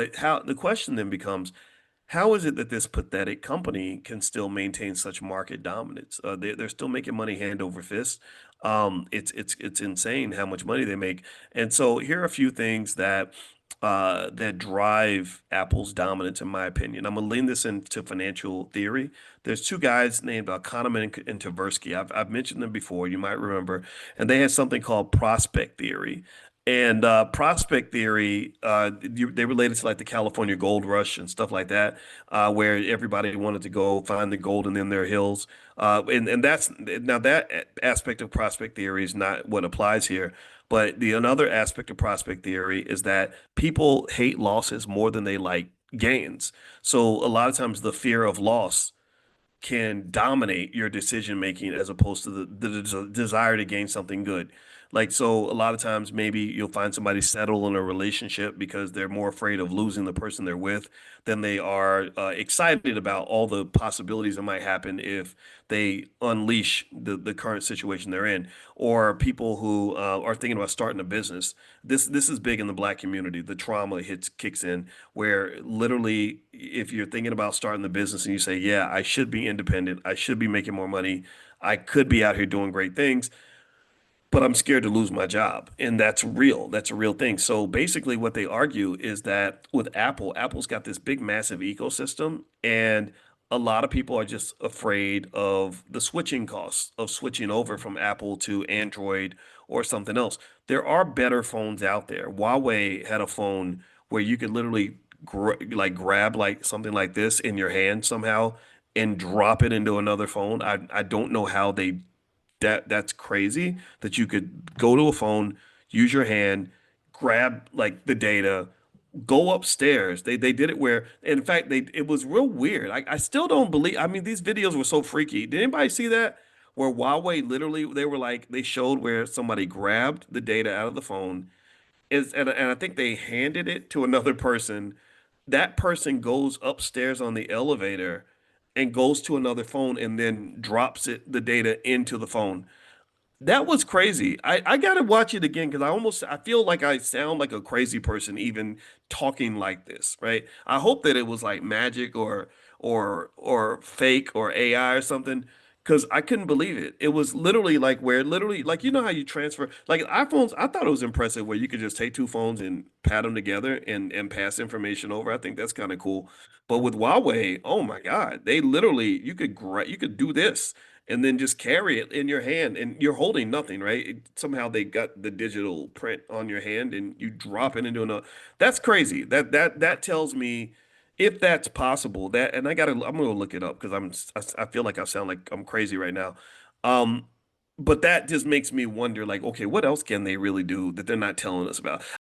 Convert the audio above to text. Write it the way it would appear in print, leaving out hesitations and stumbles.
But how the question then becomes, how is it that this pathetic company can still maintain such market dominance? They're still making money hand over fist. It's insane how much money they make. And so here are a few things that drive Apple's dominance, in my opinion. I'm gonna lean this into financial theory. There's two guys named Kahneman and Tversky. I've mentioned them before. You might remember, and they had something called prospect theory. And prospect theory, they related to like the California gold rush and stuff like that, where everybody wanted to go find the gold in their hills. And that's now that aspect of prospect theory is not what applies here. But the another aspect of prospect theory is that people hate losses more than they like gains. So a lot of times the fear of loss can dominate your decision making as opposed to the desire to gain something good. Like, so a lot of times maybe you'll find somebody settle in a relationship because they're more afraid of losing the person they're with than they are excited about all the possibilities that might happen if they unleash the current situation they're in. Or people who are thinking about starting a business. This is big in the black community. The trauma kicks in where literally if you're thinking about starting the business and you say, yeah, I should be independent, I should be making more money, I could be out here doing great things, but I'm scared to lose my job. And that's real. That's a real thing. So basically, what they argue is that with Apple, Apple's got this big, massive ecosystem, and a lot of people are just afraid of the switching costs of switching over from Apple to Android or something else. There are better phones out there. Huawei had a phone where you could literally grab like something like this in your hand somehow and drop it into another phone. I don't know how they that's crazy that you could go to a phone, use your hand, grab like the data, go upstairs. They did it where, in fact, they it was real weird. I still don't believe. I mean, these videos were so freaky. Did anybody see that? Where Huawei literally they were like they showed where somebody grabbed the data out of the phone and I think they handed it to another person. That person goes upstairs on the elevator and goes to another phone and then drops the data into the phone. That was crazy. I gotta watch it again because I feel like I sound like a crazy person even talking like this, right? I hope that it was like magic or fake or AI or something because I couldn't believe it. It was literally like where literally like you know how you transfer like iPhones. I thought it was impressive where you could just take two phones and pat them together and pass information over. I think that's kind of cool. But with Huawei, oh my God, they literally you could do this and then just carry it in your hand and you're holding nothing, right? Somehow they got the digital print on your hand and you drop it into another. That's crazy. That tells me if that's possible that and I'm gonna look it up because I feel like I sound like I'm crazy right now. Um, but that just makes me wonder like, okay, what else can they really do that they're not telling us about?